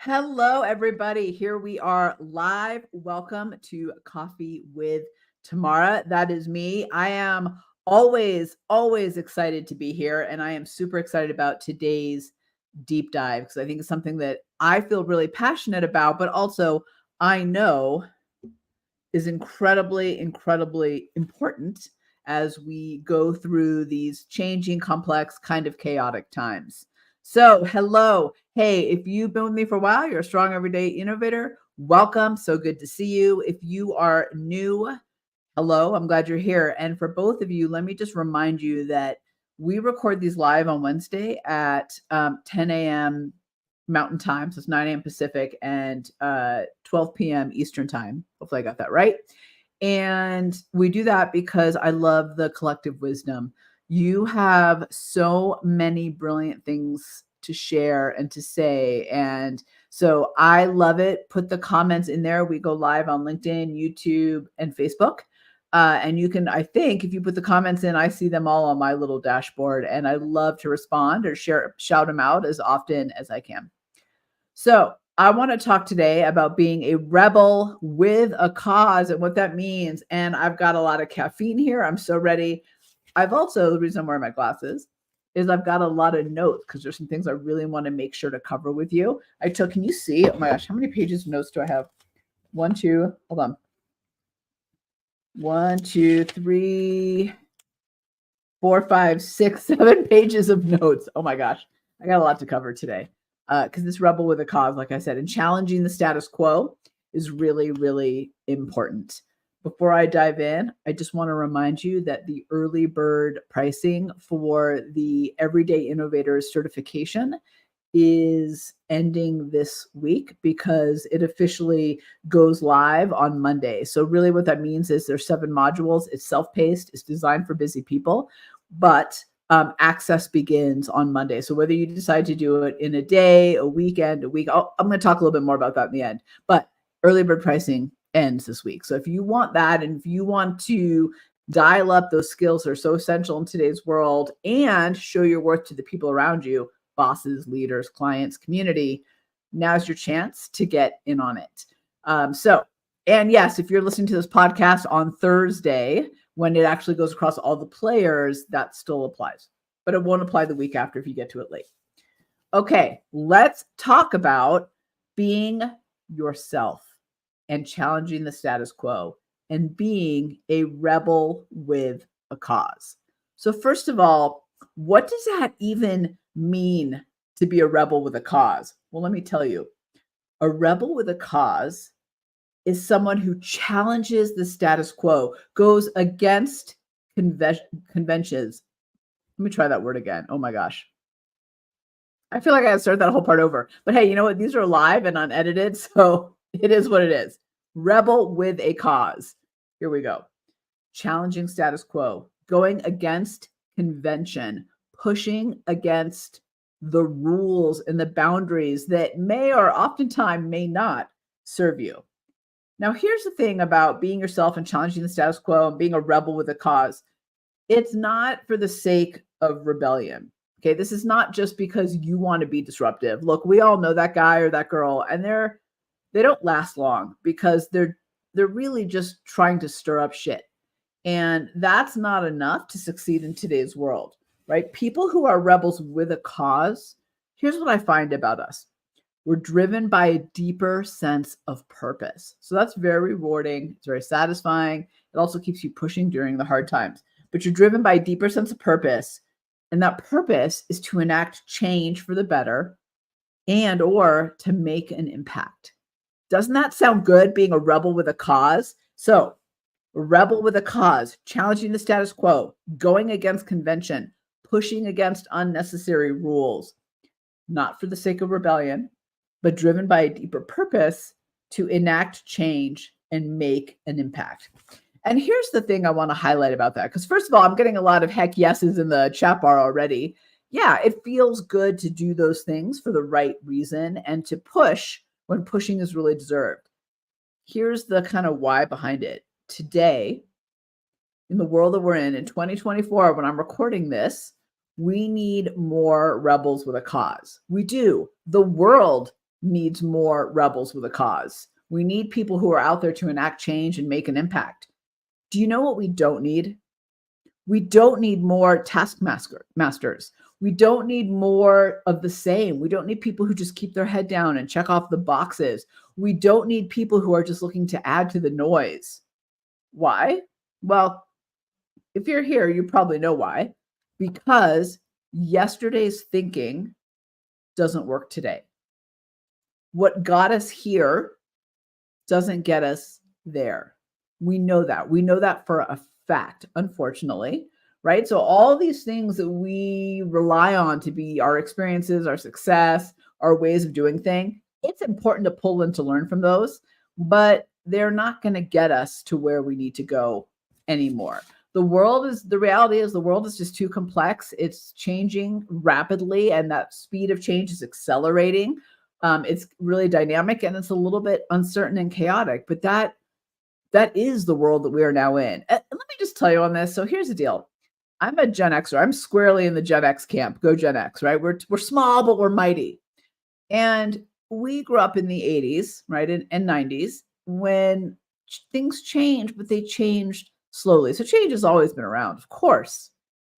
Hello, everybody. Here we are live. Welcome to Coffee with Tamara. That is me. I am always excited to be here. And I am super excited about today's deep dive because I think it's something that I feel really passionate about, but also I know is incredibly important as we go through these changing, complex, kind of chaotic times. So, hello. Hey, if you've been with me for a while, you're a strong everyday innovator. Welcome. So good to see you. If you are new, hello. I'm glad you're here. And for both of you, let me just remind you that we record these live on Wednesday at 10 a.m. Mountain Time, so it's 9 a.m. Pacific and 12 p.m. Eastern Time. Hopefully, I got that right. And we do that because I love the collective wisdom. You have so many brilliant things to share and to say. And so I love it. Put the comments in there. We go live on LinkedIn, YouTube, and Facebook. And you can, I think, if you put the comments in, I see them all on my little dashboard. And I love to respond or shout them out as often as I can. So I want to talk today about being a rebel with a cause and what that means. And I've got a lot of caffeine here. I'm so ready. I've also, the reason I'm wearing my glasses is I've got a lot of notes because there's some things I really want to make sure to cover with you. Can you see? Oh my gosh, how many pages of notes do I have? Hold on. 1, 2, 3, 4, 5, 6, 7 pages of notes. Oh my gosh, I got a lot to cover today. Because this rebel with a cause, like I said, and challenging the status quo is really important. Before I dive in, I just want to remind you that the early bird pricing for the Everyday Innovators certification is ending this week because it officially goes live on Monday. So really what that means is there's 7 modules. It's self-paced. It's designed for busy people, but access begins on Monday. So whether you decide to do it in a day, a weekend, a week, I'm going to talk a little bit more about that in the end, but early bird pricing ends this week. So if you want that, and if you want to dial up those skills that are so essential in today's world and show your worth to the people around you, bosses, leaders, clients, community, now's your chance to get in on it. And yes, if you're listening to this podcast on Thursday, when it actually goes across all the players, that still applies, but it won't apply the week after if you get to it late. Okay, let's talk about being yourself and challenging the status quo and being a rebel with a cause. So first of all, what does that even mean to be a rebel with a cause? Well, let me tell you, a rebel with a cause is someone who challenges the status quo, goes against conventions. Let me try that word again. Oh my gosh. I feel like I gotta start that whole part over. But hey, you know what? These are live and unedited, so it is what it is. Rebel with a cause. Here we go. Challenging status quo, going against convention, pushing against the rules and the boundaries that may or oftentimes may not serve you. Now, here's the thing about being yourself and challenging the status quo and being a rebel with a cause. It's not for the sake of rebellion. Okay, this is not just because you want to be disruptive. Look, we all know that guy or that girl, and they don't last long because they're really just trying to stir up shit. And that's not enough to succeed in today's world, right? People who are rebels with a cause, here's what I find about us. We're driven by a deeper sense of purpose. So that's very rewarding. It's very satisfying. It also keeps you pushing during the hard times. But you're driven by a deeper sense of purpose. And that purpose is to enact change for the better and or to make an impact. Doesn't that sound good, being a rebel with a cause? So a rebel with a cause, challenging the status quo, going against convention, pushing against unnecessary rules, not for the sake of rebellion, but driven by a deeper purpose to enact change and make an impact. And here's the thing I want to highlight about that, because first of all, I'm getting a lot of heck yeses in the chat bar already. Yeah, it feels good to do those things for the right reason and to push when pushing is really deserved. Here's the kind of why behind it. Today, in the world that we're in 2024, when I'm recording this, we need more rebels with a cause. We do. The world needs more rebels with a cause. We need people who are out there to enact change and make an impact. Do you know what we don't need? We don't need more masters. We don't need more of the same. We don't need people who just keep their head down and check off the boxes. We don't need people who are just looking to add to the noise. Why? Well, if you're here, you probably know why. Because yesterday's thinking doesn't work today. What got us here doesn't get us there. We know that. We know that for a fact, unfortunately, right? So all these things that we rely on to be our experiences, our success, our ways of doing things, it's important to pull in to learn from those, but they're not going to get us to where we need to go anymore. The reality is the world is just too complex. It's changing rapidly, and that speed of change is accelerating. It's really dynamic, and it's a little bit uncertain and chaotic, but that is the world that we are now in. And let me just tell you on this. So here's the deal. I'm a Gen Xer. I'm squarely in the Gen X camp. Go Gen X, right? We're small, but we're mighty. And we grew up in the 80s, right? And 90s when things changed, but they changed slowly. So change has always been around, of course,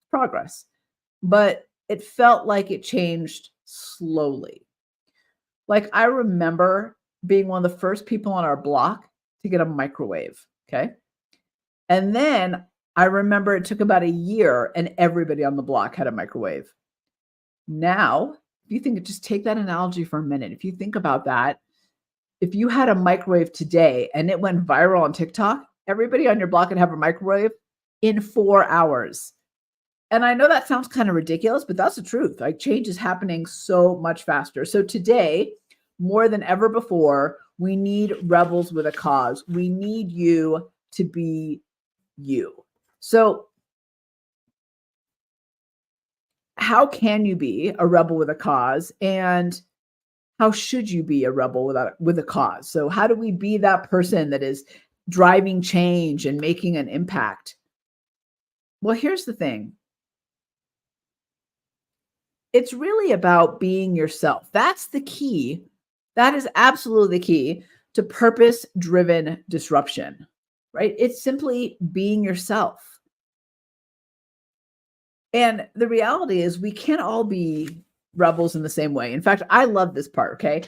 progress, but it felt like it changed slowly. Like I remember being one of the first people on our block to get a microwave. Okay. And then I remember it took about a year and everybody on the block had a microwave. Now, if you think, just take that analogy for a minute. If you think about that, if you had a microwave today and it went viral on TikTok, everybody on your block could have a microwave in 4 hours. And I know that sounds kind of ridiculous, but that's the truth. Like change is happening so much faster. So today, more than ever before, we need rebels with a cause. We need you to be you. So how can you be a rebel with a cause, and how should you be a rebel with a cause? So how do we be that person that is driving change and making an impact? Well, here's the thing. It's really about being yourself. That's the key. That is absolutely the key to purpose-driven disruption, right? It's simply being yourself. And the reality is we can't all be rebels in the same way. In fact, I love this part, okay?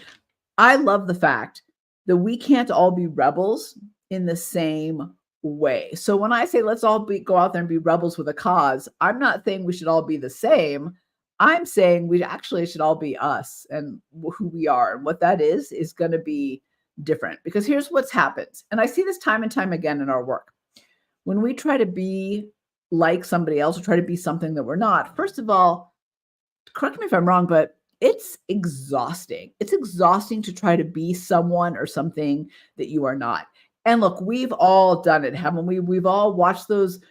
I love the fact that we can't all be rebels in the same way. So when I say let's all go out there and be rebels with a cause, I'm not saying we should all be the same. I'm saying we actually should all be us and who we are. And what that is going to be different, because here's what's happened. And I see this time and time again in our work. When we try to be like somebody else or try to be something that we're not, first of all, correct me if I'm wrong, but it's exhausting. It's exhausting to try to be someone or something that you are not. And look, we've all done it, haven't we? We've all watched those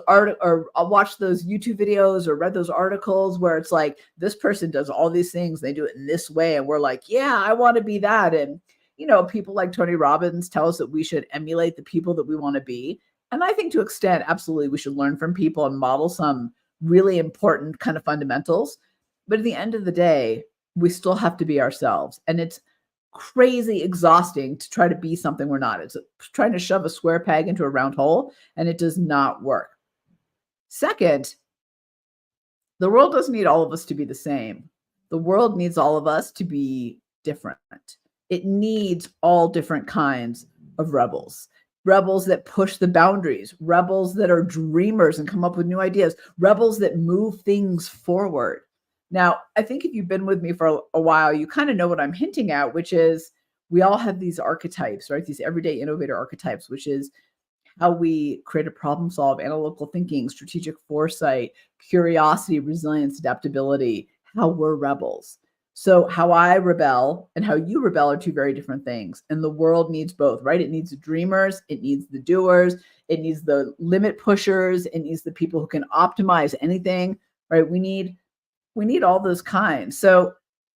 art or watched those YouTube videos or read those articles where it's like this person does all these things, they do it in this way, and we're like, yeah, I want to be that. And people like Tony Robbins tell us that we should emulate the people that we want to be. And I think to an extent, absolutely, we should learn from people and model some really important kind of fundamentals. But at the end of the day, we still have to be ourselves. And it's crazy exhausting to try to be something we're not. It's trying to shove a square peg into a round hole, and it does not work. Second, the world doesn't need all of us to be the same. The world needs all of us to be different. It needs all different kinds of rebels. Rebels that push the boundaries, rebels that are dreamers and come up with new ideas, rebels that move things forward. Now, I think if you've been with me for a while, you kind of know what I'm hinting at, which is we all have these archetypes, right? These everyday innovator archetypes, which is how we create a problem solve, analytical thinking, strategic foresight, curiosity, resilience, adaptability, how we're rebels. So how I rebel and how you rebel are two very different things. And the world needs both, right? It needs the dreamers, it needs the doers, it needs the limit pushers, it needs the people who can optimize anything, right? We need all those kinds. So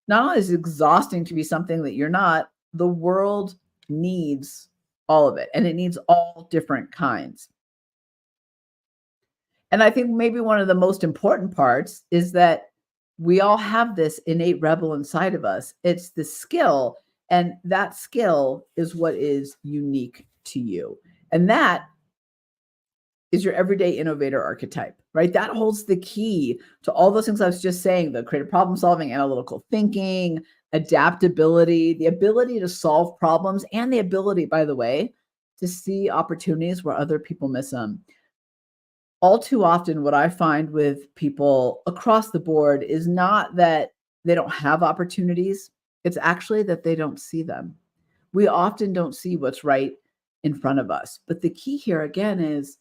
not only is it exhausting to be something that you're not, the world needs all of it, and it needs all different kinds. And I think maybe one of the most important parts is that We all have this innate rebel inside of us. It's the skill, and that skill is what is unique to you. And that is your everyday innovator archetype, right? That holds the key to all those things I was just saying, the creative problem solving, analytical thinking, adaptability, the ability to solve problems, and the ability, by the way, to see opportunities where other people miss them. All too often, what I find with people across the board is not that they don't have opportunities, it's actually that they don't see them. We often don't see what's right in front of us. But the key here again is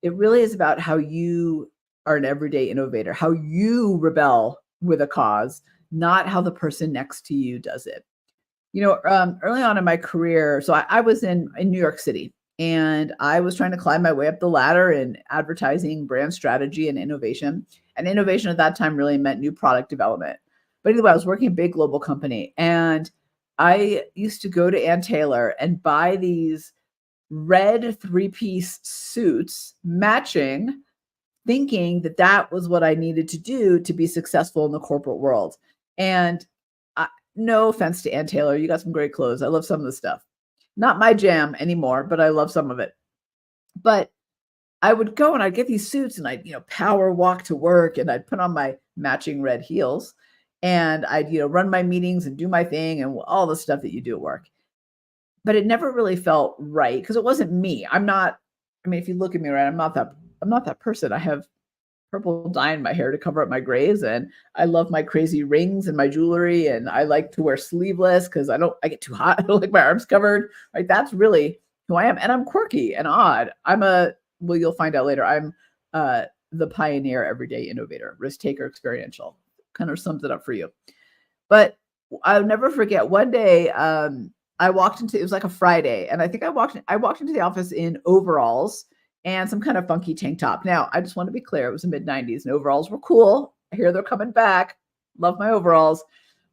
it really is about how you are an everyday innovator, how you rebel with a cause, not how the person next to you does it. Early on in my career, so I was in New York City, and I was trying to climb my way up the ladder in advertising, brand strategy, and innovation. And innovation at that time really meant new product development. But anyway, I was working at a big global company, and I used to go to Ann Taylor and buy these red three-piece suits matching, thinking that that was what I needed to do to be successful in the corporate world. And no offense to Ann Taylor, you got some great clothes. I love some of the stuff. Not my jam anymore, but I love some of it. But I would go and I'd get these suits and I'd, power walk to work, and I'd put on my matching red heels, and I'd, run my meetings and do my thing and all the stuff that you do at work. But it never really felt right because it wasn't me. If you look at me, right, I'm not that person. I have purple dye in my hair to cover up my grays, and I love my crazy rings and my jewelry, and I like to wear sleeveless because I get too hot. I don't like my arms covered. Right? That's really who I am. And I'm quirky and odd. You'll find out later. I'm the pioneer, everyday innovator, risk taker, experiential. Kind of sums it up for you. But I'll never forget one day, I walked into, it was like a Friday, and I think I walked into the office in overalls and some kind of funky tank top. Now, I just want to be clear, it was the mid 90s and overalls were cool. I hear they're coming back. Love my overalls.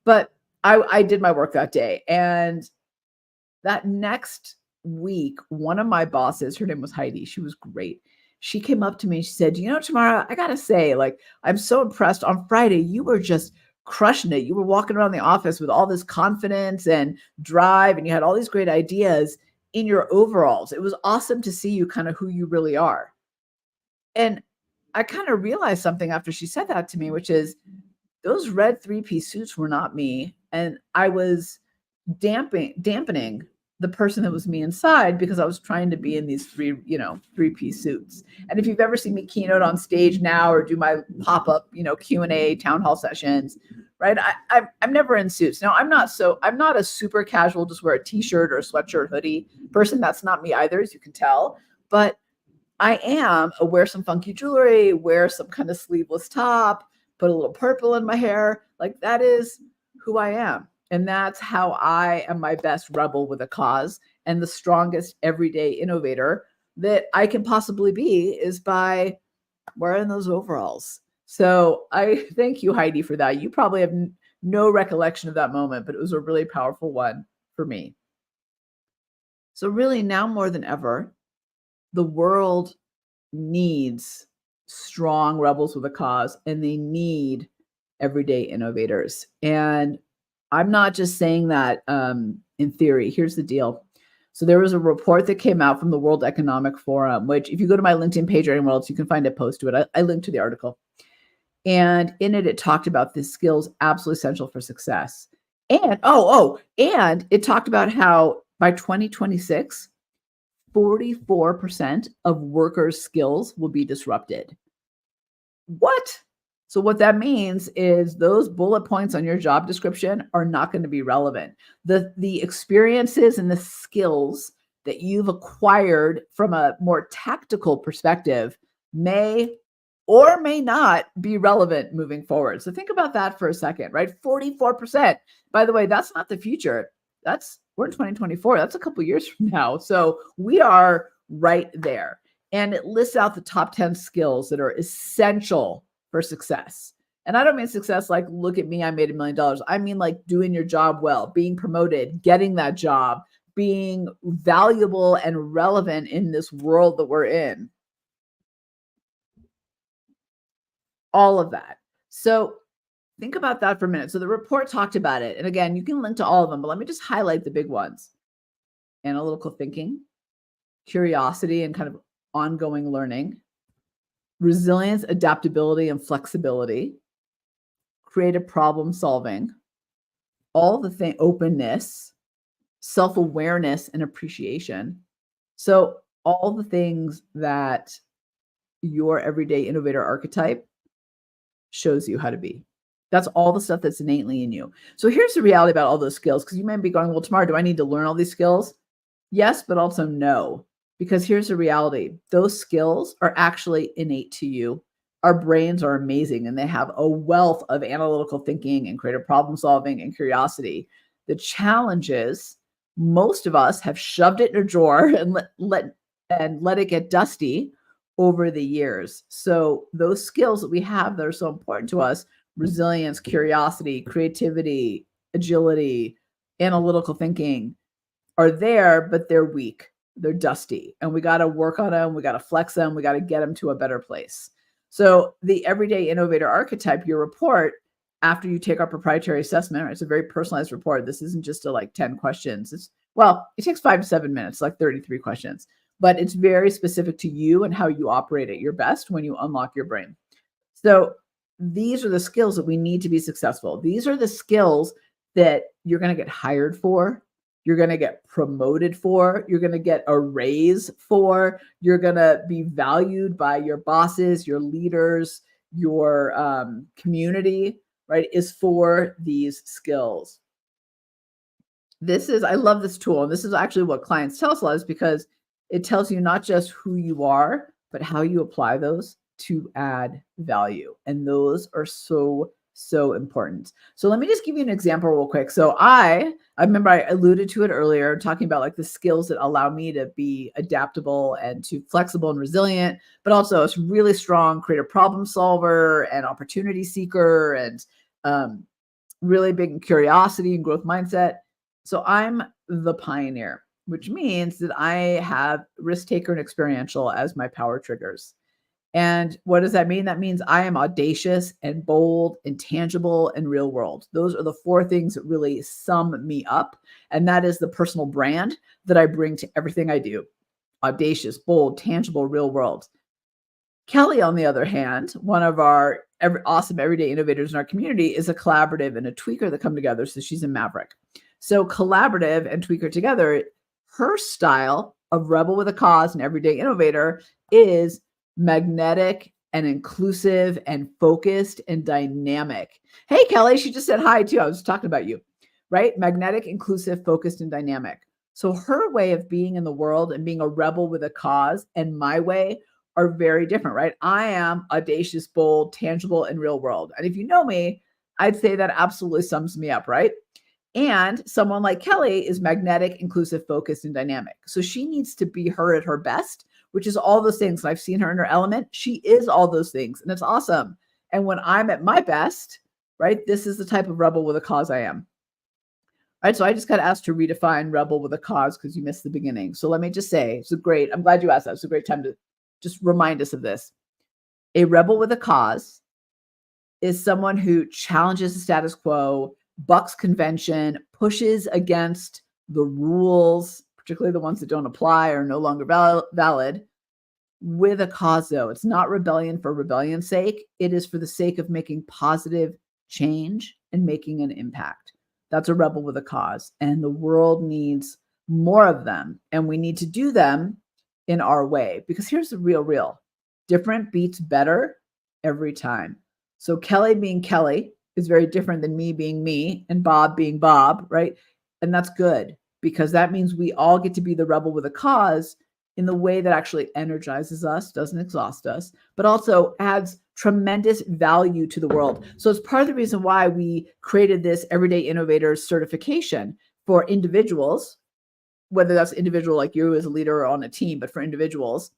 But I did my work that day. And that next week, one of my bosses, her name was Heidi. She was great. She came up to me and she said, Tamara, I got to say, like, I'm so impressed. On Friday, you were just crushing it. You were walking around the office with all this confidence and drive, and you had all these great ideas in your overalls. It was awesome to see you kind of who you really are. And I kind of realized something after she said that to me, which is those red three-piece suits were not me. And I was dampening the person that was me inside because I was trying to be in these three-piece suits. And if you've ever seen me keynote on stage now or do my pop-up, Q&A town hall sessions, right? I'm never in suits. Now I'm not a super casual, just wear a t-shirt or a sweatshirt hoodie person. That's not me either, as you can tell. But I am wear some funky jewelry, wear some kind of sleeveless top, put a little purple in my hair. Like that is who I am. And that's how I am my best rebel with a cause, and the strongest everyday innovator that I can possibly be is by wearing those overalls. So I thank you, Heidi, for that. You probably have no recollection of that moment, but it was a really powerful one for me. So really now more than ever, the world needs strong rebels with a cause, and they need everyday innovators. And I'm not just saying that in theory. Here's the deal. So there was a report that came out from the World Economic Forum, which if you go to my LinkedIn page or anywhere else, you can find a post to it. I linked to the article. And in it, it talked about the skills absolutely essential for success. And and it talked about how by 2026, 44% of workers' skills will be disrupted. What? So what that means is those bullet points on your job description are not going to be relevant. The experiences and the skills that you've acquired from a more tactical perspective may or may not be relevant moving forward. So think about that for a second, right? 44%. By the way, that's not the future. We're in 2024. That's a couple years from now. So we are right there. And it lists out the top 10 skills that are essential for success. And I don't mean success like, look at me, I made $1 million. I mean like doing your job well, being promoted, getting that job, being valuable and relevant in this world that we're in. All of that. So Think about that for a minute. So the report talked about it. And again, you can link to all of them, but let me just highlight the big ones. Analytical thinking, curiosity and kind of ongoing learning, resilience, adaptability, and flexibility, creative problem solving, all the thing, openness, self-awareness, and appreciation. So all the things that your everyday innovator archetype shows you how to be. That's all the stuff that's innately in you. So here's the reality about all those skills, because you might be going, well, Tamara, do I need to learn all these skills? Yes, but also no, because here's the reality. Those skills are actually innate to you. Our brains are amazing and they have a wealth of analytical thinking and creative problem solving and curiosity. The challenge is most of us have shoved it in a drawer and let it get dusty over the years. So those skills that we have that are so important to us, resilience, curiosity, creativity, agility, analytical thinking, are there, but they're weak. They're dusty. And we got to work on them. We got to flex them. We got to get them to a better place. So the Everyday Innovator Archetype, your report, after you take our proprietary assessment, right, it's a very personalized report. This isn't just a like 10 questions. It takes 5 to 7 minutes, like 33 questions, but it's very specific to you and how you operate at your best when you unlock your brain. So these are the skills that we need to be successful. These are the skills that you're going to get hired for. You're going to get promoted for, you're going to get a raise for, you're going to be valued by your bosses, your leaders, your community, right, is for these skills. I love this tool. And this is actually what clients tell us a lot, is because it tells you not just who you are, but how you apply those to add value. And those are so important. So let me just give you an example real quick. So I remember I alluded to it earlier, talking about like the skills that allow me to be adaptable and to flexible and resilient, but also a really strong creative problem solver and opportunity seeker and really big in curiosity and growth mindset. So I'm the pioneer, which means that I have risk taker and experiential as my power triggers. And what does that mean? That means I am audacious and bold and tangible and real world. Those are the 4 things that really sum me up. And that is the personal brand that I bring to everything I do. Audacious, bold, tangible, real world. Kelly, on the other hand, one of our awesome everyday innovators in our community, is a collaborative and a tweaker that come together. So she's a maverick. So collaborative and tweaker together, her style of rebel with a cause and everyday innovator is magnetic and inclusive and focused and dynamic. Hey, Kelly, she just said hi too. I was talking about you, right? Magnetic, inclusive, focused, and dynamic. So her way of being in the world and being a rebel with a cause and my way are very different, right? I am audacious, bold, tangible, and real world. And if you know me, I'd say that absolutely sums me up, right? And someone like Kelly is magnetic, inclusive, focused, and dynamic. So she needs to be her at her best, which is all those things. I've seen her in her element. She is all those things, and it's awesome. And when I'm at my best, right, this is the type of rebel with a cause I am. All right, so I just got asked to redefine rebel with a cause because you missed the beginning. So let me just say, I'm glad you asked that. It's a great time to just remind us of this. A rebel with a cause is someone who challenges the status quo, bucks convention, pushes against the rules, particularly the ones that don't apply or are no longer valid, with a cause, though. It's not rebellion for rebellion's sake. It is for the sake of making positive change and making an impact. That's a rebel with a cause. And the world needs more of them. And we need to do them in our way. Because here's the real. Different beats better every time. So Kelly being Kelly is very different than me being me and Bob being Bob, right? And that's good, because that means we all get to be the rebel with a cause in the way that actually energizes us, doesn't exhaust us, but also adds tremendous value to the world. So it's part of the reason why we created this Everyday Innovators certification for individuals, whether that's individual like you as a leader or on a team, but for individuals,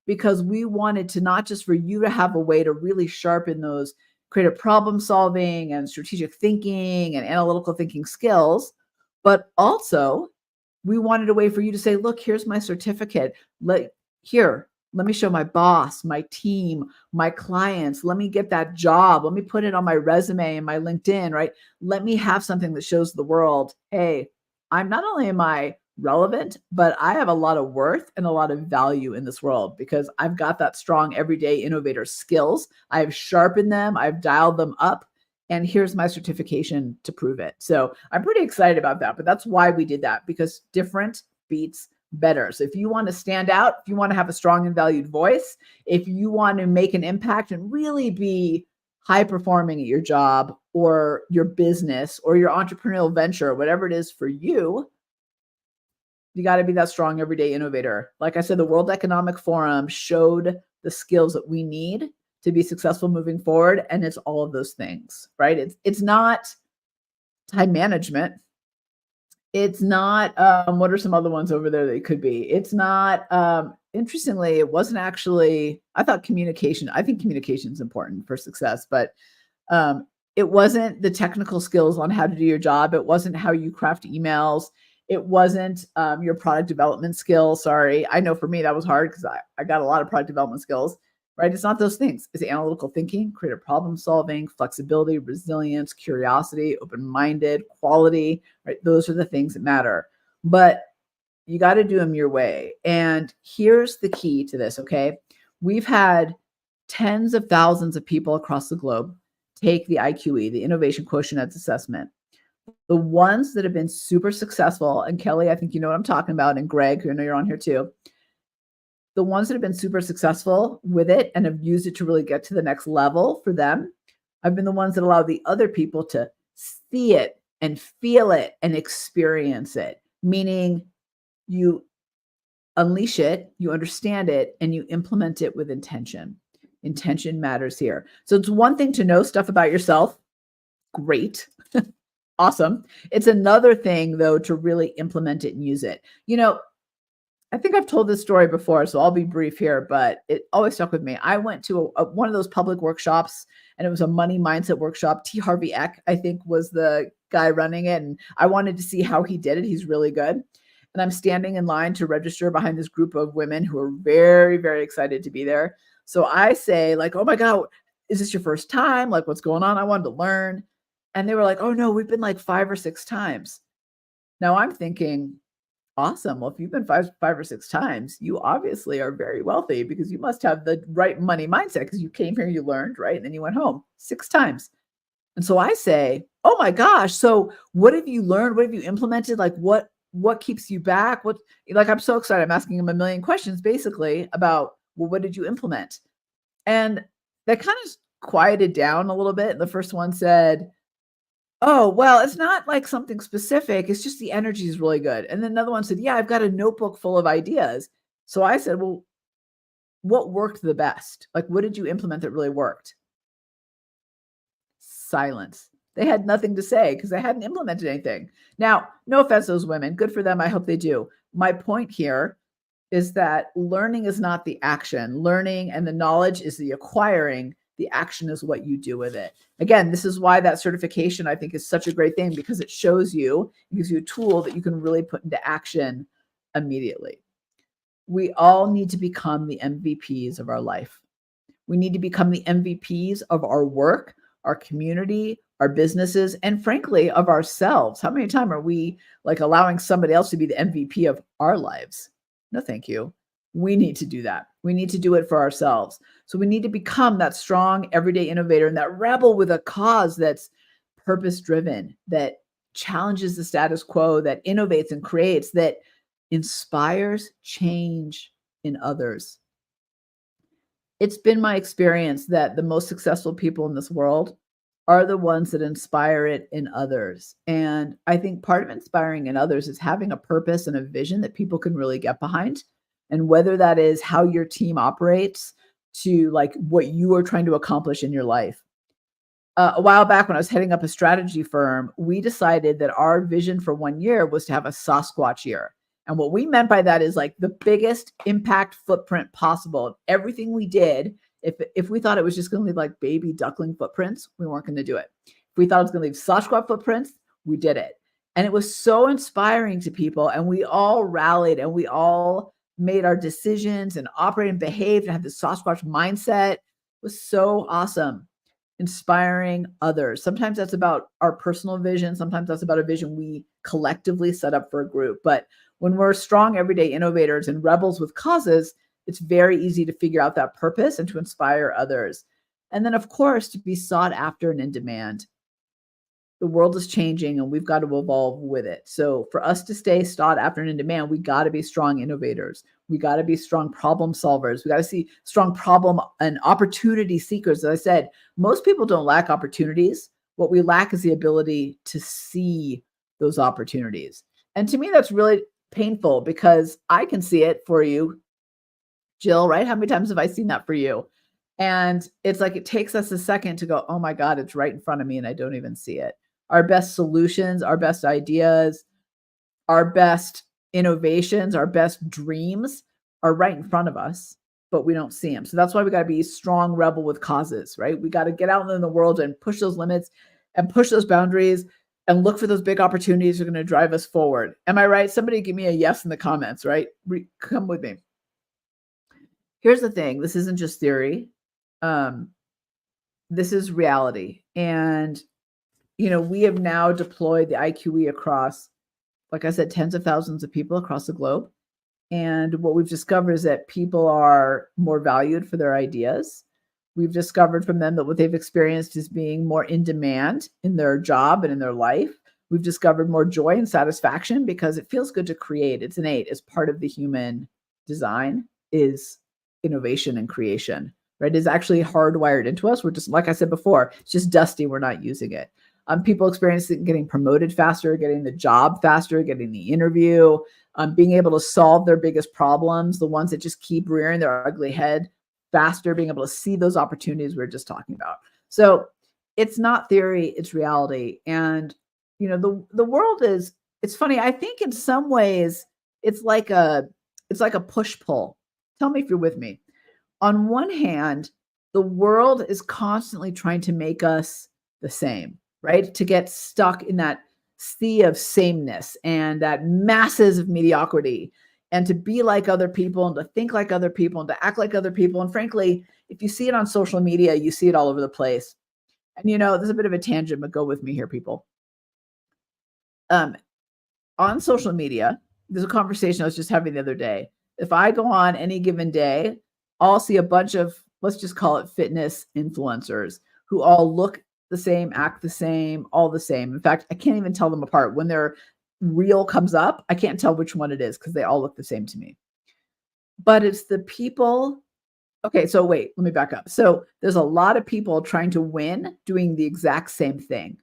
because we wanted to not just for you to have a way to really sharpen those creative problem solving and strategic thinking and analytical thinking skills, but also we wanted a way for you to say, look, here's my certificate. Here, Let me show my boss, my team, my clients. Let me get that job. Let me put it on my resume and my LinkedIn, right? Let me have something that shows the world, hey, I'm not only am I relevant, but I have a lot of worth and a lot of value in this world because I've got that strong everyday innovator skills. I've sharpened them, I've dialed them up, and here's my certification to prove it. So I'm pretty excited about that. But that's why we did that, because different beats better. So if you want to stand out, if you want to have a strong and valued voice, if you want to make an impact and really be high performing at your job or your business or your entrepreneurial venture, whatever it is for you, you got to be that strong everyday innovator. Like I said, the World Economic Forum showed the skills that we need to be successful moving forward. And it's all of those things, right? It's not time management. It's not, what are some other ones over there that it could be? It's not, interestingly, it wasn't actually, I thought communication, I think communication is important for success, but it wasn't the technical skills on how to do your job. It wasn't how you craft emails. It wasn't your product development skills. Sorry. I know for me that was hard because I got a lot of product development skills, right? It's not those things. It's analytical thinking, creative problem solving, flexibility, resilience, curiosity, open-minded, quality, right? Those are the things that matter. But you got to do them your way. And here's the key to this, okay? We've had tens of thousands of people across the globe take the IQE, the Innovation Quotient Assessment. The ones that have been super successful, and Kelly, I think you know what I'm talking about, and Greg, who I know you're on here too, the ones that have been super successful with it and have used it to really get to the next level for them have been the ones that allow the other people to see it and feel it and experience it, meaning you unleash it, you understand it, and you implement it with intention. Intention matters here. So it's one thing to know stuff about yourself. Great. Awesome. It's another thing, though, to really implement it and use it. You know, I think I've told this story before, so I'll be brief here, but it always stuck with me. I went to one of those public workshops, and it was a money mindset workshop. T. Harvey Eck, I think, was the guy running it, and I wanted to see how he did it. He's really good. And I'm standing in line to register behind this group of women who are very, very excited to be there. So I say, like, oh my God, is this your first time? Like, what's going on? I wanted to learn. And they were like, oh no, we've been like 5 or 6 times. Now I'm thinking, awesome. Well, if you've been five or 6 times, you obviously are very wealthy because you must have the right money mindset because you came here, you learned, right? And then you went home 6 times. And so I say, oh my gosh, so what have you learned? What have you implemented? Like what keeps you back? What, like, I'm so excited. I'm asking them a million questions basically about, well, what did you implement? And that kind of quieted down a little bit. And the first one said, oh, well, it's not like something specific. It's just the energy is really good. And then another one said, yeah, I've got a notebook full of ideas. So I said, well, what worked the best? Like, what did you implement that really worked? Silence. They had nothing to say because they hadn't implemented anything. Now, no offense to those women. Good for them. I hope they do. My point here is that learning is not the action. Learning and the knowledge is the acquiring. The action is what you do with it. Again, this is why that certification, I think, is such a great thing because it shows you, it gives you a tool that you can really put into action immediately. We all need to become the MVPs of our life. We need to become the MVPs of our work, our community, our businesses, and frankly, of ourselves. How many times are we like allowing somebody else to be the MVP of our lives? No, thank you. We need to do that. We need to do it for ourselves. So we need to become that strong everyday innovator and that rebel with a cause that's purpose-driven, that challenges the status quo, that innovates and creates, that inspires change in others. It's been my experience that the most successful people in this world are the ones that inspire it in others. And I think part of inspiring in others is having a purpose and a vision that people can really get behind. And whether that is how your team operates to like what you are trying to accomplish in your life. A while back when I was heading up a strategy firm, we decided that our vision for 1 year was to have a Sasquatch year. And what we meant by that is like the biggest impact footprint possible. Everything we did, if we thought it was just going to leave like baby duckling footprints, we weren't going to do it. If we thought it was going to leave Sasquatch footprints, we did it. And it was so inspiring to people. And we all rallied and we all made our decisions and operated and behaved and had this Sasquatch mindset was so awesome. Inspiring others. Sometimes that's about our personal vision. Sometimes that's about a vision we collectively set up for a group. But when we're strong, everyday innovators and rebels with causes, it's very easy to figure out that purpose and to inspire others. And then, of course, to be sought after and in demand. The world is changing and we've got to evolve with it. So for us to stay sought after and in demand, we got to be strong innovators. We got to be strong problem solvers. We got to see strong problem and opportunity seekers. As I said, most people don't lack opportunities. What we lack is the ability to see those opportunities. And to me, that's really painful because I can see it for you, Jill, right? How many times have I seen that for you? And it's like it takes us a second to go, oh my God, it's right in front of me and I don't even see it. Our best solutions, our best ideas, our best innovations, our best dreams are right in front of us, but we don't see them. So that's why we got to be a strong rebel with causes, right? We got to get out in the world and push those limits and push those boundaries and look for those big opportunities that are going to drive us forward. Am I right? Somebody give me a yes in the comments, right? Come with me. Here's the thing. This isn't just theory. This is reality. And we have now deployed the IQE across, like I said, tens of thousands of people across the globe. And what we've discovered is that people are more valued for their ideas. We've discovered from them that what they've experienced is being more in demand in their job and in their life. We've discovered more joy and satisfaction because it feels good to create. It's innate. It's part of the human design is innovation and creation, right? It's actually hardwired into us. We're just, like I said before, it's just dusty. We're not using it. People experiencing getting promoted faster, getting the job faster, getting the interview, being able to solve their biggest problems, the ones that just keep rearing their ugly head faster, being able to see those opportunities we were just talking about. So it's not theory, it's reality. And, the world is, it's funny. I think in some ways it's like a push-pull. Tell me if you're with me. On one hand, the world is constantly trying to make us the same, right? To get stuck in that sea of sameness and that masses of mediocrity and to be like other people and to think like other people and to act like other people. And frankly, if you see it on social media, you see it all over the place. And there's a bit of a tangent, but go with me here, people. On social media, there's a conversation I was just having the other day. If I go on any given day, I'll see a bunch of, let's just call it fitness influencers who all look the same, act the same, all the same. In fact, I can't even tell them apart. When their reel comes up, I can't tell which one it is because they all look the same to me. But it's the people. Okay, so wait, let me back up. So there's a lot of people trying to win doing the exact same thing.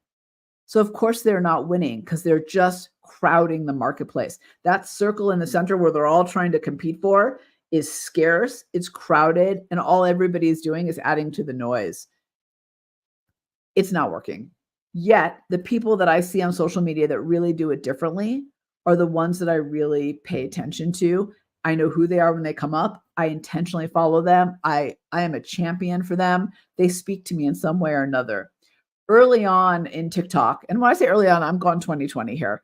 So of course they're not winning because they're just crowding the marketplace. That circle in the center where they're all trying to compete for is scarce, it's crowded, and all everybody is doing is adding to the noise. It's not working. Yet the people that I see on social media that really do it differently are the ones that I really pay attention to. I know who they are when they come up. I intentionally follow them. I am a champion for them. They speak to me in some way or another. Early on in TikTok, and when I say early on, I'm gone 2020 here.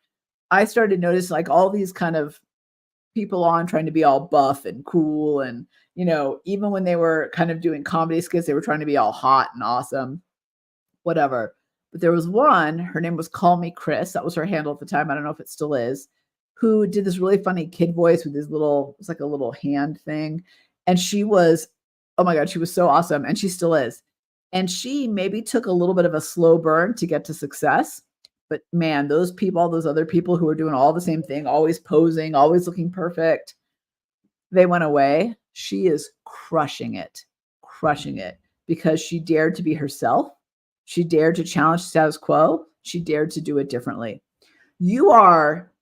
I started noticing like all these kind of people on trying to be all buff and cool. And, even when they were kind of doing comedy skits, they were trying to be all hot and awesome, whatever. But there was one, her name was Call Me Chris. That was her handle at the time. I don't know if it still is, who did this really funny kid voice with his little, it's like a little hand thing. And she was, oh my God, she was so awesome. And she still is. And she maybe took a little bit of a slow burn to get to success. But man, those people, all those other people who were doing all the same thing, always posing, always looking perfect, they went away. She is crushing it because she dared to be herself. She dared to challenge status quo. She dared to do it differently. You are,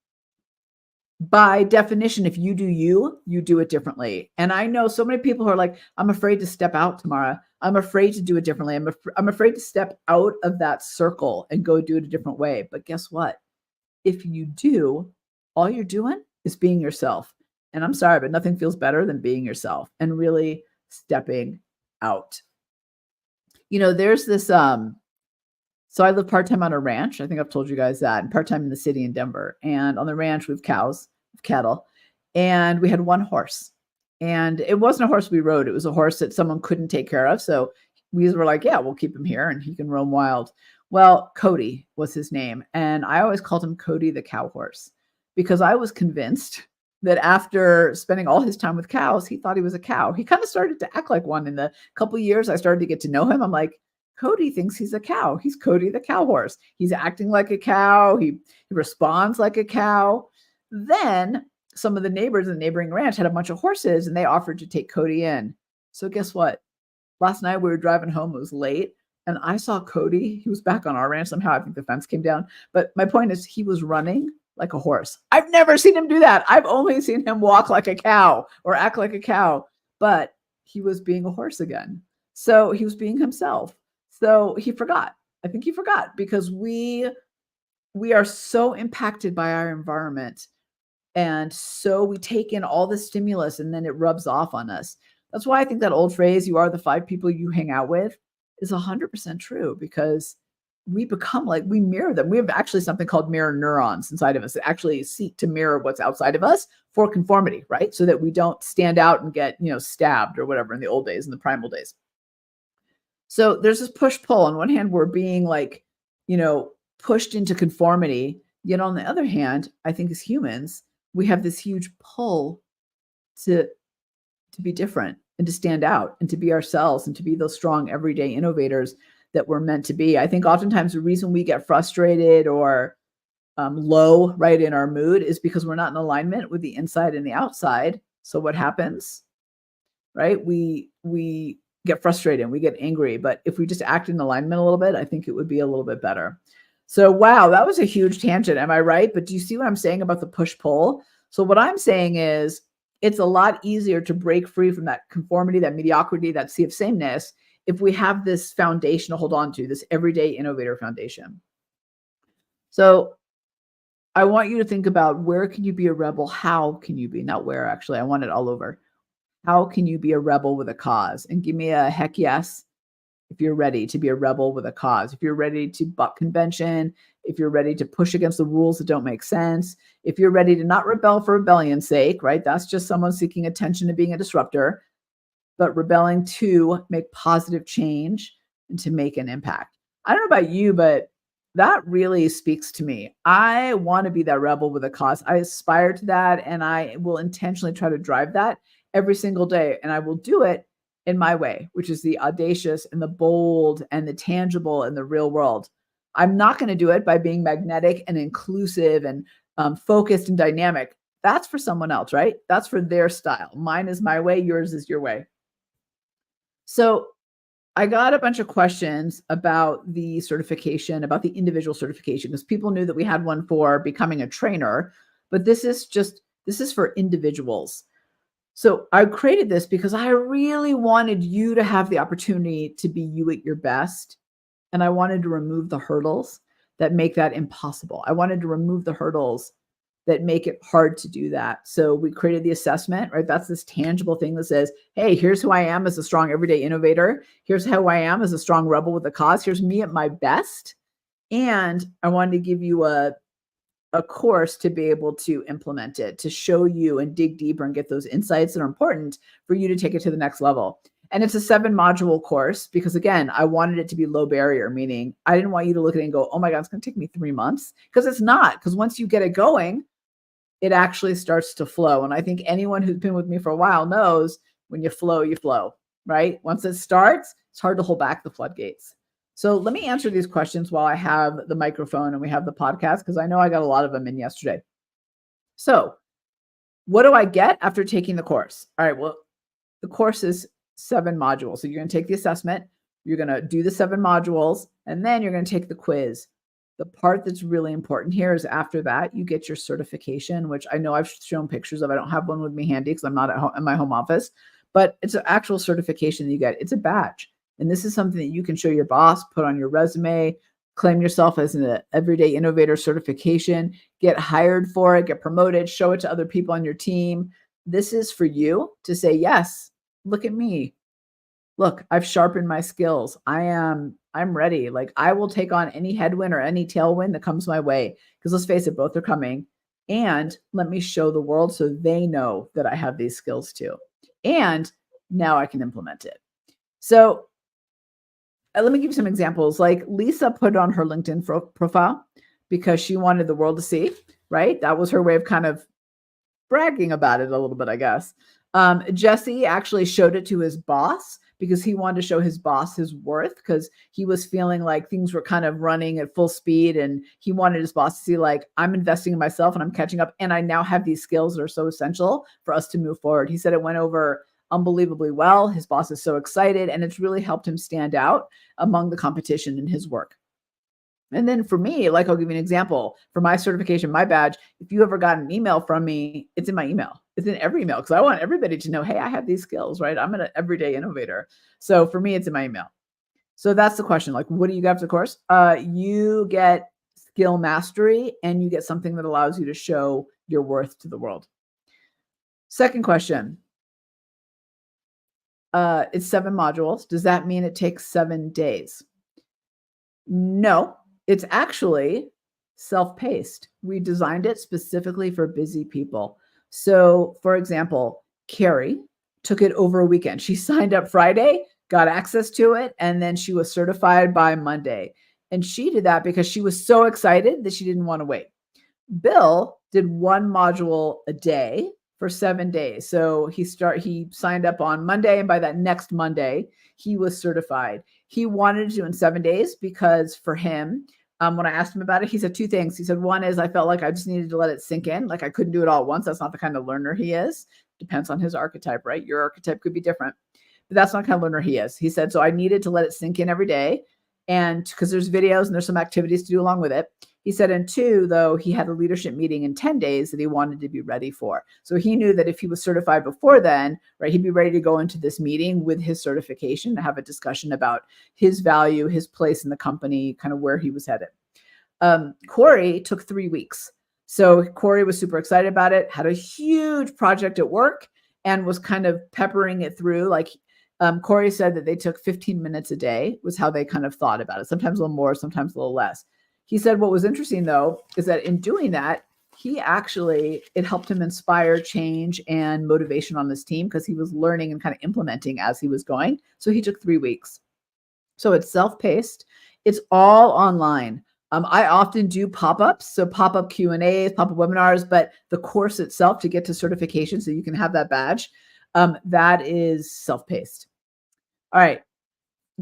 by definition, if you do you do it differently. And I know so many people who are like, I'm afraid to step out, Tamara. I'm afraid to do it differently. I'm afraid to step out of that circle and go do it a different way. But guess what? If you do, all you're doing is being yourself. And I'm sorry, but nothing feels better than being yourself and really stepping out. There's this, so I live part-time on a ranch. I think I've told you guys that, and part-time in the city in Denver. And on the ranch, we have cows, we have cattle. and we had one horse. And it wasn't a horse we rode. It was a horse that someone couldn't take care of. So we were like, yeah, we'll keep him here and he can roam wild. Well, Cody was his name. And I always called him Cody the cow horse because I was convinced that after spending all his time with cows, he thought he was a cow. He kind of started to act like one in the couple of years I started to get to know him. I'm like, Cody thinks he's a cow. He's Cody the cow horse. He's acting like a cow. He responds like a cow. Then some of the neighbors in the neighboring ranch had a bunch of horses and they offered to take Cody in. So guess what? Last night we were driving home. It was late and I saw Cody. He was back on our ranch somehow. I think the fence came down. But my point is he was running like a horse. I've never seen him do that. I've only seen him walk like a cow or act like a cow, but he was being a horse again. So he was being himself. So he forgot. I think he forgot because we are so impacted by our environment. And so we take in all the stimulus and then it rubs off on us. That's why I think that old phrase, you are the 5 people you hang out with, is 100% true because we become like, we mirror them. We have actually something called mirror neurons inside of us that actually seek to mirror what's outside of us for conformity, right? So that we don't stand out and get, stabbed or whatever in the old days, in the primal days. So there's this push-pull. On one hand, we're being like, pushed into conformity. Yet on the other hand, I think as humans, we have this huge pull to be different and to stand out and to be ourselves and to be those strong everyday innovators that we're meant to be. I think oftentimes the reason we get frustrated or low, right, in our mood is because we're not in alignment with the inside and the outside. So what happens, right? We get frustrated and we get angry. But if we just act in alignment a little bit, I think it would be a little bit better. So, wow, that was a huge tangent. Am I right? But do you see what I'm saying about the push-pull? So what I'm saying is it's a lot easier to break free from that conformity, that mediocrity, that sea of sameness, if we have this foundation to hold on to, this everyday innovator foundation. So I want you to think about where can you be a rebel? How can you be? Not where, actually. I want it all over. How can you be a rebel with a cause? And give me a heck yes if you're ready to be a rebel with a cause, if you're ready to buck convention, if you're ready to push against the rules that don't make sense, if you're ready to not rebel for rebellion's sake, right? That's just someone seeking attention and being a disruptor, but rebelling to make positive change and to make an impact. I don't know about you, but that really speaks to me. I want to be that rebel with a cause. I aspire to that, and I will intentionally try to drive that every single day, and I will do it in my way, which is the audacious and the bold and the tangible and the real world. I'm not going to do it by being magnetic and inclusive and focused and dynamic. That's for someone else, right? That's for their style. Mine is my way. Yours is your way. So I got a bunch of questions about the certification, about the individual certification, because people knew that we had one for becoming a trainer, but this is for individuals. So I created this because I really wanted you to have the opportunity to be you at your best. And I wanted to remove the hurdles that make that impossible. I wanted to remove the hurdles that make it hard to do that. So we created the assessment, right? That's this tangible thing that says, hey, here's who I am as a strong everyday innovator. Here's how I am as a strong rebel with a cause. Here's me at my best. And I wanted to give you a course to be able to implement it, to show you and dig deeper and get those insights that are important for you to take it to the next level. And it's a 7-module course because, again, I wanted it to be low barrier, meaning I didn't want you to look at it and go, oh my God, it's going to take me 3 months. Because it's not. Because once you get it going, it actually starts to flow. And I think anyone who's been with me for a while knows when you flow, right? Once it starts, it's hard to hold back the floodgates. So let me answer these questions while I have the microphone and we have the podcast, because I know I got a lot of them in yesterday. So what do I get after taking the course? All right, well, the course is 7 modules. So you're going to take the assessment, you're going to do the 7 modules, and then you're going to take the quiz. The part that's really important here is after that, you get your certification, which I know I've shown pictures of. I don't have one with me handy because I'm not at home in my home office, but it's an actual certification that you get. It's a badge. And this is something that you can show your boss, put on your resume, claim yourself as an everyday innovator certification, get hired for it, get promoted, show it to other people on your team. This is for you to say, yes, look at me. Look, I've sharpened my skills. I'm ready. Like I will take on any headwind or any tailwind that comes my way. Because let's face it, both are coming. And let me show the world so they know that I have these skills too. And now I can implement it. So let me give you some examples. Like Lisa put on her LinkedIn profile because she wanted the world to see, right? That was her way of kind of bragging about it a little bit, I guess. Jesse actually showed it to his boss because he wanted to show his boss his worth because he was feeling like things were kind of running at full speed and he wanted his boss to see like, I'm investing in myself and I'm catching up and I now have these skills that are so essential for us to move forward. He said it went over unbelievably well. His boss is so excited and it's really helped him stand out among the competition in his work. And then for me, like I'll give you an example. For my certification, my badge, if you ever got an email from me, it's in my email. It's in every email because I want everybody to know, hey, I have these skills, right? I'm an everyday innovator. So for me, it's in my email. So that's the question. Like, what do you get for the course? You get skill mastery and you get something that allows you to show your worth to the world. Second question. It's 7 modules. Does that mean it takes 7 days? No. It's actually self-paced. We designed it specifically for busy people. So, for example, Carrie took it over a weekend. She signed up Friday, got access to it, and then she was certified by Monday. And she did that because she was so excited that she didn't want to wait. Bill did 1 module a day for 7 days. So he signed up on Monday, and by that next Monday, he was certified. He wanted to do in 7 days because for him, when I asked him about it, he said 2 things. He said, one is I felt like I just needed to let it sink in. Like I couldn't do it all at once. That's not the kind of learner he is. Depends on his archetype, right? Your archetype could be different, but that's not the kind of learner he is. He said, so I needed to let it sink in every day. And because there's videos and there's some activities to do along with it. He said, and 2, though, he had a leadership meeting in 10 days that he wanted to be ready for. So he knew that if he was certified before then, right, he'd be ready to go into this meeting with his certification and have a discussion about his value, his place in the company, kind of where he was headed. Corey took 3 weeks. So Corey was super excited about it, had a huge project at work and was kind of peppering it through. Like Corey said that they took 15 minutes a day was how they kind of thought about it. Sometimes a little more, sometimes a little less. He said what was interesting, though, is that in doing that, it helped him inspire change and motivation on his team because he was learning and kind of implementing as he was going. So he took 3 weeks. So it's self-paced. It's all online. I often do pop-ups, so pop-up Q&As, pop-up webinars, but the course itself to get to certification so you can have that badge, that is self-paced. All right.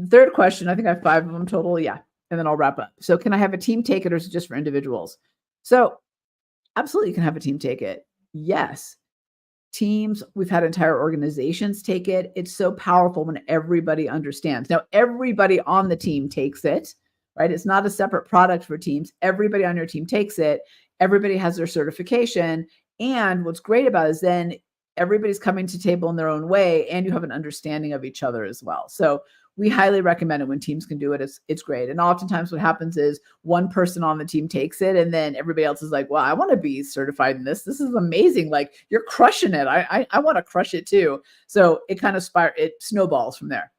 Third question, I think I have 5 of them total. Yeah. And then I'll wrap up. So can I have a team take it or is it just for individuals? So absolutely you can have a team take it. Yes. Teams, we've had entire organizations take it. It's so powerful when everybody understands. Now, everybody on the team takes it, right? It's not a separate product for teams. Everybody on your team takes it. Everybody has their certification. And what's great about it is then everybody's coming to table in their own way and you have an understanding of each other as well. So we highly recommend it when teams can do it. It's great. And oftentimes what happens is one person on the team takes it and then everybody else is like, well, I want to be certified in this. This is amazing. Like you're crushing it. I want to crush it too. So it kind of it snowballs from there.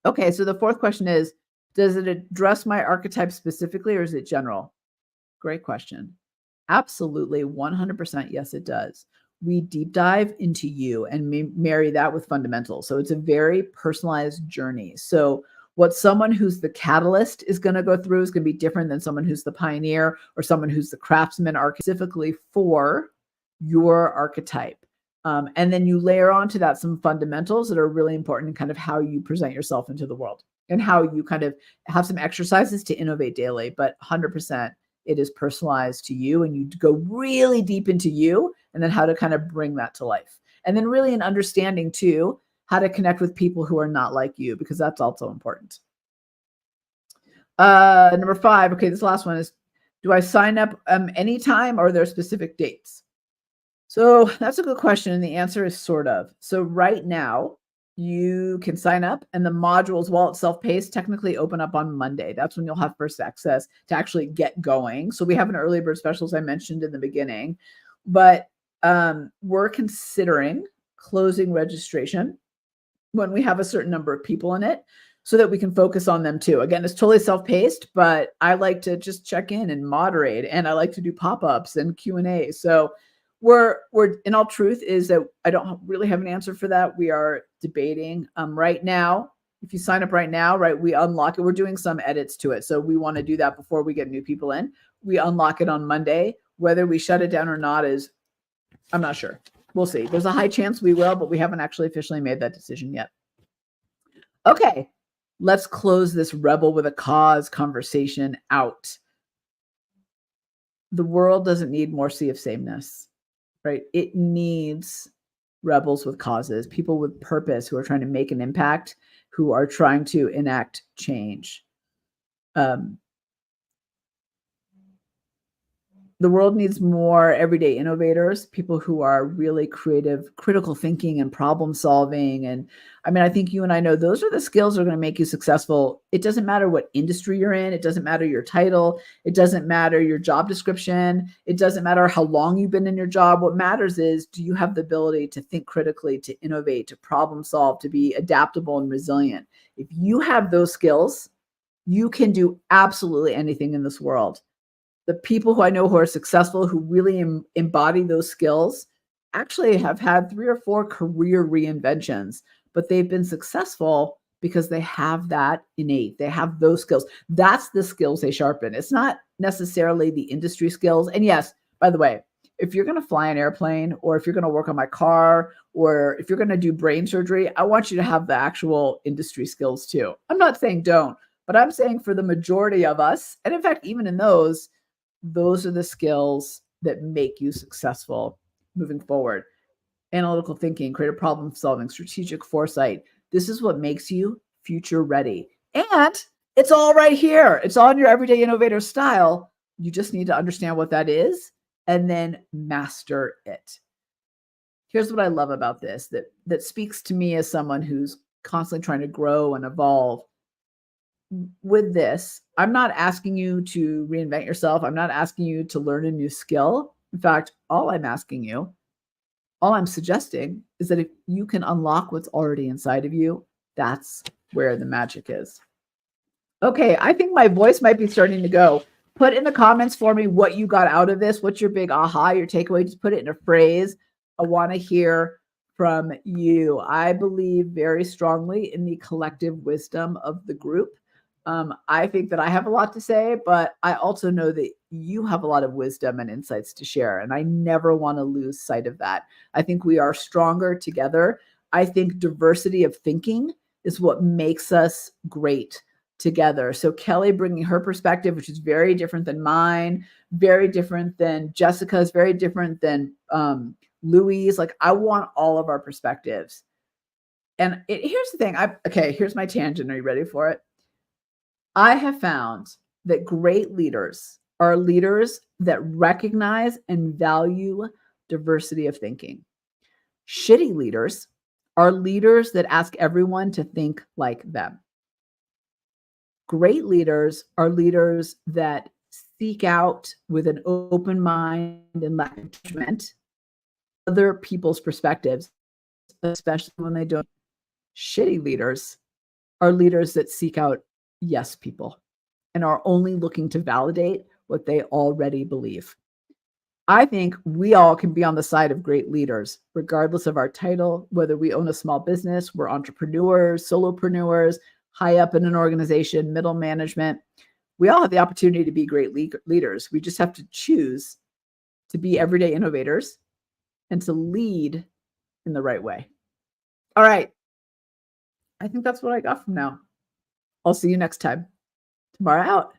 Okay. So the fourth question is, does it address my archetype specifically or is it general? Great question. Absolutely. 100%. Yes, it does. We deep dive into you and marry that with fundamentals. So it's a very personalized journey. So what someone who's the catalyst is going to go through is going to be different than someone who's the pioneer or someone who's the craftsman specifically for your archetype. And then you layer onto that some fundamentals that are really important in kind of how you present yourself into the world and how you kind of have some exercises to innovate daily, but 100%. It is personalized to you and you go really deep into you and then how to kind of bring that to life. And then really an understanding too, how to connect with people who are not like you, because that's also important. Number 5. Okay. This last one is, do I sign up anytime or are there specific dates? So that's a good question. And the answer is sort of. So right now, you can sign up and the modules, while it's self-paced, technically open up on Monday. That's when you'll have first access to actually get going. So we have an early bird special, as I mentioned in the beginning, but we're considering closing registration when we have a certain number of people in it. so that we can focus on them too. Again, it's totally self-paced, but I like to just check in and moderate, and I like to do pop-ups and Q&A. So we're in all truth is that I don't really have an answer for that. We are debating right now. If you sign up right now, right, we unlock it. We're doing some edits to it. So we want to do that before we get new people in. We unlock it on Monday. Whether we shut it down or not is, I'm not sure. We'll see. There's a high chance we will, but we haven't actually officially made that decision yet. Okay, let's close this rebel with a cause conversation out. The world doesn't need more sea of sameness, right? It needs rebels with causes, people with purpose who are trying to make an impact, who are trying to enact change. The world needs more everyday innovators, people who are really creative, critical thinking and problem solving. And I mean, I think you and I know those are the skills that are going to make you successful. It doesn't matter what industry you're in. It doesn't matter your title. It doesn't matter your job description. It doesn't matter how long you've been in your job. What matters is, do you have the ability to think critically, to innovate, to problem solve, to be adaptable and resilient? If you have those skills, you can do absolutely anything in this world. The people who I know who are successful, who really embody those skills, actually have had 3 or 4 career reinventions, but they've been successful because they have that innate. They have those skills. That's the skills they sharpen. It's not necessarily the industry skills. And yes, by the way, if you're going to fly an airplane, or if you're going to work on my car, or if you're going to do brain surgery, I want you to have the actual industry skills too. I'm not saying don't, but I'm saying for the majority of us, and in fact, even in those are the skills that make you successful moving forward. Analytical thinking, creative problem solving, strategic foresight. This is what makes you future ready. And it's all right here. It's all in your everyday innovator style. You just need to understand what that is and then master it. Here's what I love about this that speaks to me as someone who's constantly trying to grow and evolve. With this, I'm not asking you to reinvent yourself. I'm not asking you to learn a new skill. In fact, all I'm suggesting is that if you can unlock what's already inside of you, that's where the magic is. Okay, I think my voice might be starting to go. Put in the comments for me what you got out of this. What's your big aha, your takeaway? Just put it in a phrase. I want to hear from you. I believe very strongly in the collective wisdom of the group. I think that I have a lot to say, but I also know that you have a lot of wisdom and insights to share. And I never want to lose sight of that. I think we are stronger together. I think diversity of thinking is what makes us great together. So Kelly bringing her perspective, which is very different than mine, very different than Jessica's, very different than Louise. Like, I want all of our perspectives. And here's the thing. Here's my tangent. Are you ready for it? I have found that great leaders are leaders that recognize and value diversity of thinking. Shitty leaders are leaders that ask everyone to think like them. Great leaders are leaders that seek out with an open mind and lack of judgment other people's perspectives, especially when they don't. Shitty leaders are leaders that seek out yes people and are only looking to validate what they already believe. I think we all can be on the side of great leaders, regardless of our title, whether we own a small business, we're entrepreneurs, solopreneurs, high up in an organization, middle management. We all have the opportunity to be great leaders. We just have to choose to be everyday innovators and to lead in the right way. All right. I think that's what I got from now. I'll see you next time. Tamara out.